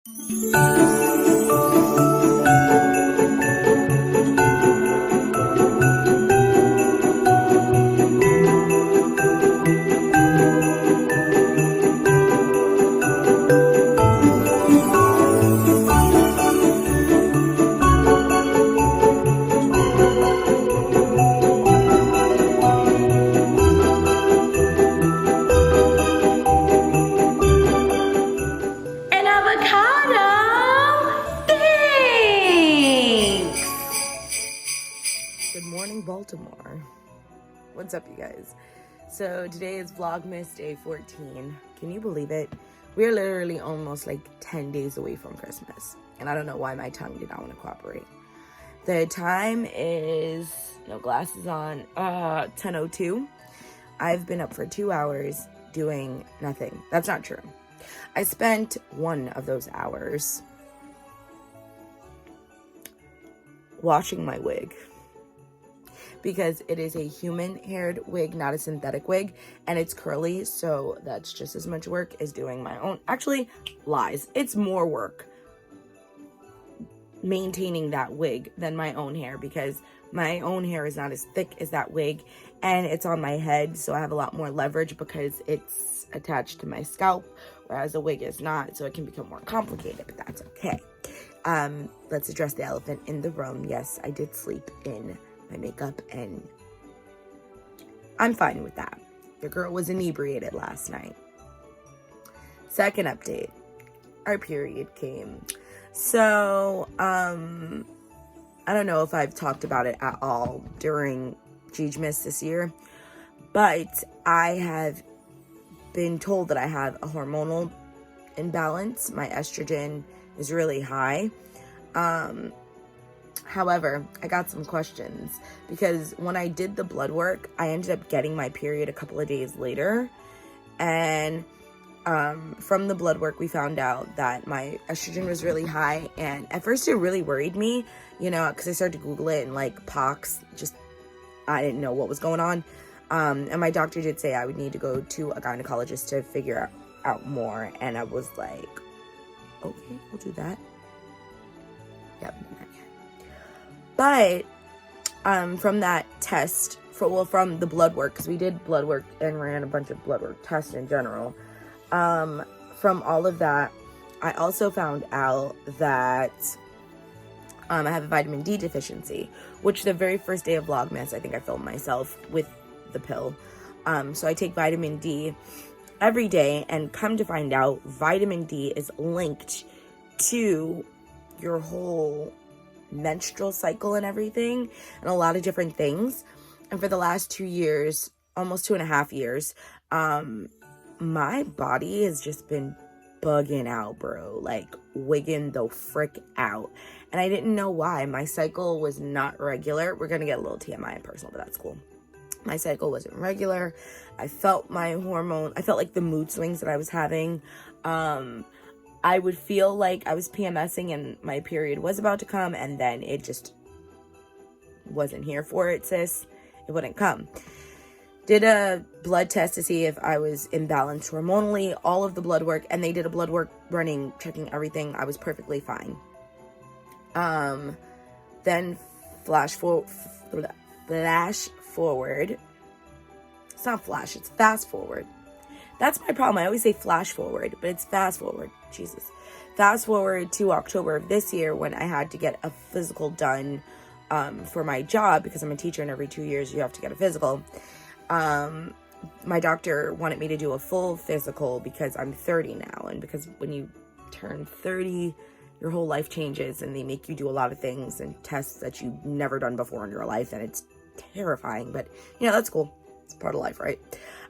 An avocado? Thanks! Good morning, Baltimore. What's up, you guys? So today is Vlogmas Day 14. Can you believe it? We're literally almost like 10 days away from Christmas. And I don't know why my tongue did not want to cooperate. The time is, no glasses on, 10:02. I've been up for 2 hours doing nothing. That's not true. I spent one of those hours washing my wig because it is a human haired wig, not a synthetic wig, and it's curly, so that's just as much work as doing my own. Actually, lies. It's more work maintaining that wig than my own hair because my own hair is not as thick as that wig and it's on my head, so I have a lot more leverage because it's attached to my scalp, whereas the wig is not, so it can become more complicated, but that's okay. Let's address the elephant in the room. Yes, I did sleep in my makeup and I'm fine with that. The girl was inebriated last night. Second update, our period came. So, I don't know if I've talked about it at all during GiMas this year, but I have been told that I have a hormonal imbalance. My estrogen is really high. However, I got some questions because when I did the blood work, I ended up getting my period a couple of days later, and from the blood work, we found out that my estrogen was really high, and at first it really worried me, you know, because I started to Google it and like POX, just, I didn't know what was going on. And my doctor did say I would need to go to a gynecologist to figure out more, and I was like, okay, we'll do that. Yep, not yet. But from that test, from the blood work, because we did blood work and ran a bunch of blood work tests in general, from all of that, I also found out that I have a vitamin D deficiency, which the very first day of Vlogmas, I think I filmed myself with the pill. So I take vitamin D every day, and come to find out, vitamin D is linked to your whole menstrual cycle and everything, and a lot of different things. And for the last 2 years, almost 2.5 years, my body has just been bugging out, bro, like wigging the frick out, and I didn't know why. My cycle was not regular. We're gonna get a little TMI and personal, but that's cool. My cycle wasn't regular. I felt my hormone, I felt like the mood swings that I was having. I would feel like I was PMSing and my period was about to come, and then it just wasn't here for it, sis. It wouldn't come. Did a blood test to see if I was imbalanced hormonally, all of the blood work, and they did a blood work running, checking everything. I was perfectly fine. Then flash forward. It's not flash, it's fast forward. That's my problem. I always say flash forward, but it's fast forward. Jesus. Fast forward to October of this year when I had to get a physical done for my job, because I'm a teacher and every 2 years you have to get a physical. My doctor wanted me to do a full physical because I'm 30 now, and because when you turn 30, your whole life changes and they make you do a lot of things and tests that you've never done before in your life, and it's terrifying, but you know, that's cool. It's part of life, right?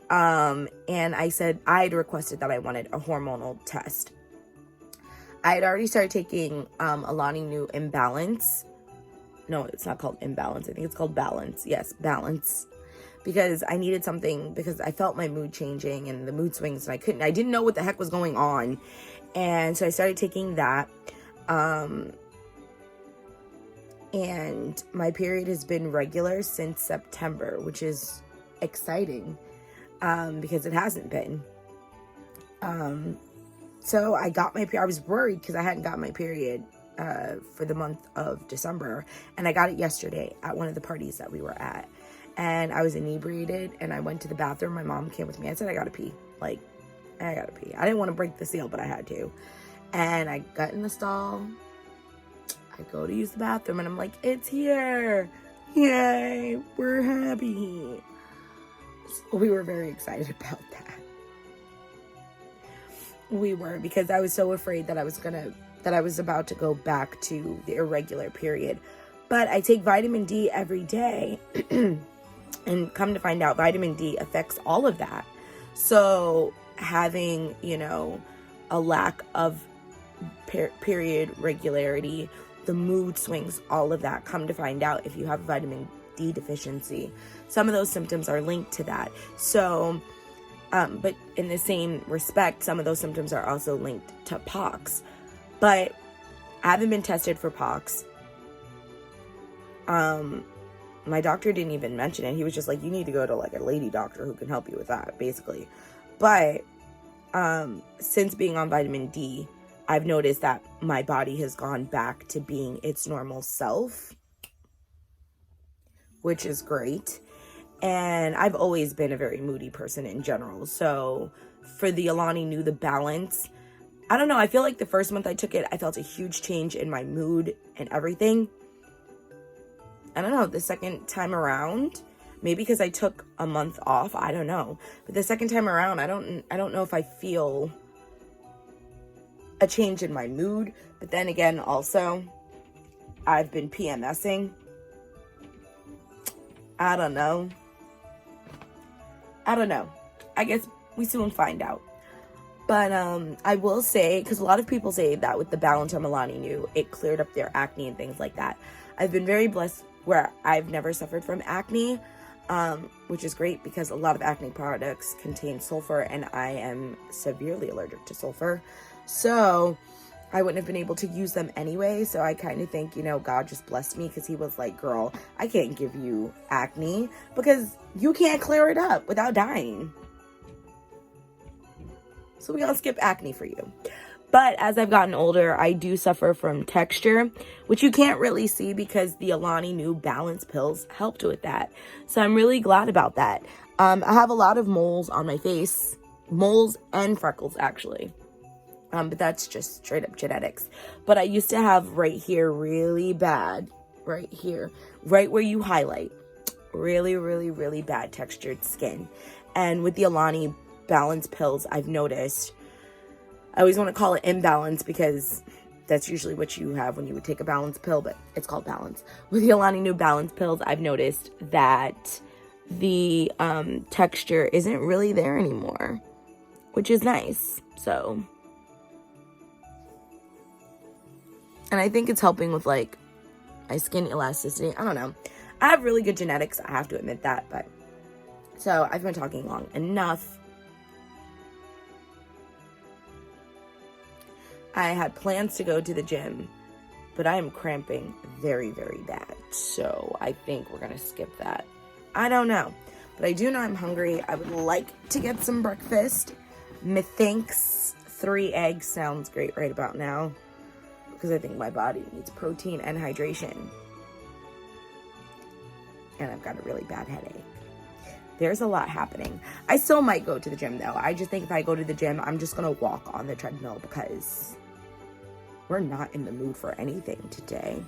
And I said I'd requested that I wanted a hormonal test. I had already started taking Alani Nu Imbalance. No, it's not called Imbalance. I think it's called Balance. Yes, Balance. Because I needed something, because I felt my mood changing and the mood swings, and I didn't know what the heck was going on. And so I started taking that. And my period has been regular since September, which is exciting, because it hasn't been. So I got my period. I was worried because I hadn't got my period for the month of December, and I got it yesterday at one of the parties that we were at, and I was inebriated, and I went to the bathroom. My mom came with me. I said, I gotta pee. Like, I gotta pee. I didn't want to break the seal, but I had to. And I got in the stall. I go to use the bathroom, and I'm like, it's here. Yay, we're happy. So we were very excited about that. We were, because I was so afraid that I was about to go back to the irregular period. But I take vitamin D every day, and come to find out, vitamin D affects all of that. So having, a lack of period regularity, the mood swings, all of that, come to find out, if you have vitamin D deficiency, some of those symptoms are linked to that. So, but in the same respect, some of those symptoms are also linked to pox. But I haven't been tested for pox. My doctor didn't even mention it. He was just like, you need to go to like a lady doctor who can help you with that, basically. But since being on vitamin D, I've noticed that my body has gone back to being its normal self, which is great. And I've always been a very moody person in general. So for the Alani Nu, the balance, I don't know. I feel like the first month I took it, I felt a huge change in my mood and everything. I don't know, the second time around, maybe because I took a month off, I don't know. But the second time around, I don't know if I feel a change in my mood. But then again, also, I've been PMSing. I don't know. I guess we soon find out. But I will say, because a lot of people say that with the balance on Alani Nu, it cleared up their acne and things like that. I've been very blessed where I've never suffered from acne, which is great because a lot of acne products contain sulfur, and I am severely allergic to sulfur. So I wouldn't have been able to use them anyway. So I kind of think, God just blessed me, because he was like, girl, I can't give you acne because you can't clear it up without dying. So we're gonna skip acne for you. But as I've gotten older, I do suffer from texture, which you can't really see because the Alani Nu balance pills helped with that. So I'm really glad about that. I have a lot of moles on my face, moles and freckles actually. But that's just straight up genetics. But I used to have right here really bad, right here, right where you highlight, really, really, really bad textured skin. And with the Alani balance pills, I've noticed, I always want to call it imbalance because that's usually what you have when you would take a balance pill, but it's called balance. With the Alani Nu balance pills, I've noticed that the texture isn't really there anymore, which is nice. So, and I think it's helping with like my skin elasticity. I don't know. I have really good genetics, I have to admit that. But so I've been talking long enough. I had plans to go to the gym, but I am cramping very, very bad. So I think we're going to skip that. I don't know. But I do know I'm hungry. I would like to get some breakfast. Methinks 3 eggs sounds great right about now, because I think my body needs protein and hydration. And I've got a really bad headache. There's a lot happening. I still might go to the gym though. I just think if I go to the gym, I'm just going to walk on the treadmill because we're not in the mood for anything today.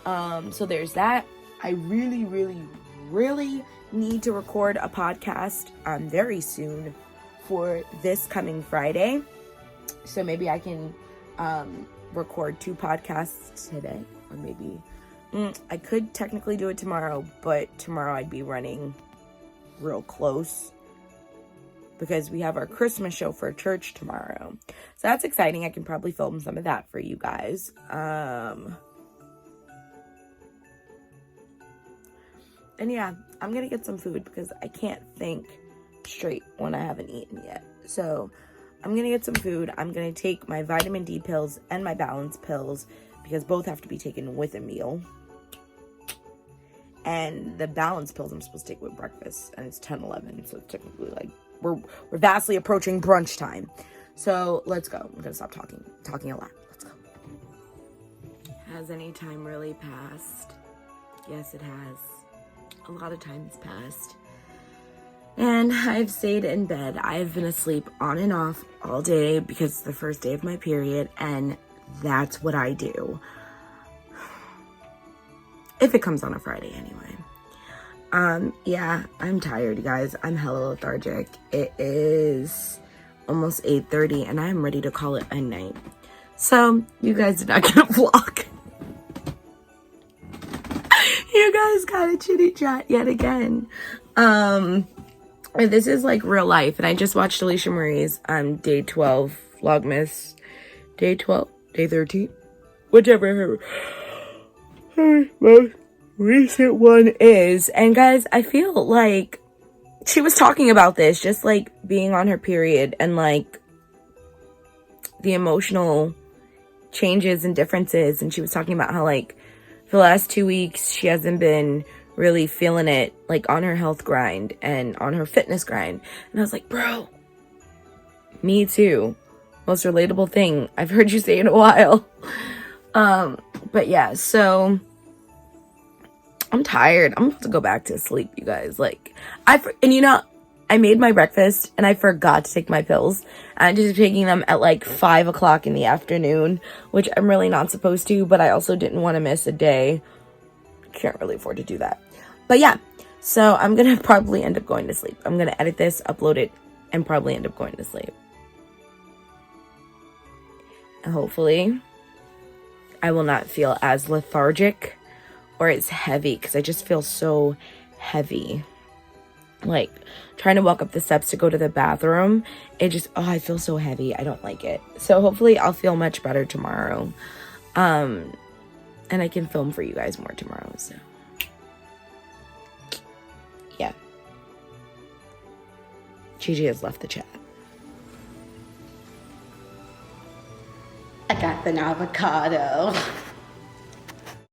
So there's that. I really, really, really need to record a podcast very soon for this coming Friday. So maybe I can record 2 podcasts today, or maybe I could technically do it tomorrow, but tomorrow I'd be running real close because we have our Christmas show for church tomorrow. So that's exciting. I can probably film some of that for you guys. And yeah, I'm gonna get some food because I can't think straight when I haven't eaten yet. So I'm gonna get some food. I'm gonna take my vitamin D pills and my balance pills because both have to be taken with a meal. And the balance pills I'm supposed to take with breakfast, and it's 10:11, so technically like we're vastly approaching brunch time. So let's go. I'm gonna stop talking a lot. Let's go. Has any time really passed? Yes, it has. A lot of time's passed. And I've stayed in bed. I've been asleep on and off all day because it's the first day of my period, and that's what I do. If it comes on a Friday anyway. Yeah, I'm tired, you guys. I'm hella lethargic. It is almost 8:30 and I'm ready to call it a night. So, you guys did not get a vlog. You guys got a chitty chat yet again. This is like real life, and I just watched Alicia Marie's day 12 vlogmas. Day 12? Day 13? Whichever her most recent one is. And guys, I feel like she was talking about this, just like being on her period and like the emotional changes and differences. And she was talking about how like for the last 2 weeks she hasn't been really feeling it, like on her health grind and on her fitness grind. And I was like, bro, me too. Most relatable thing I've heard you say in a while. But yeah, so I'm tired. I'm about to go back to sleep, you guys. Like, I made my breakfast and I forgot to take my pills. I'm just taking them at like 5 o'clock in the afternoon, which I'm really not supposed to, but I also didn't want to miss a day. Can't really afford to do that. But yeah, so I'm gonna probably end up going to sleep. I'm gonna edit this, upload it, and probably end up going to sleep. And hopefully I will not feel as lethargic or as heavy, because I just feel so heavy. Like trying to walk up the steps to go to the bathroom, it just, I feel so heavy. I don't like it. So hopefully I'll feel much better tomorrow. And I can film for you guys more tomorrow, so yeah. Gigi has left the chat. I got an avocado.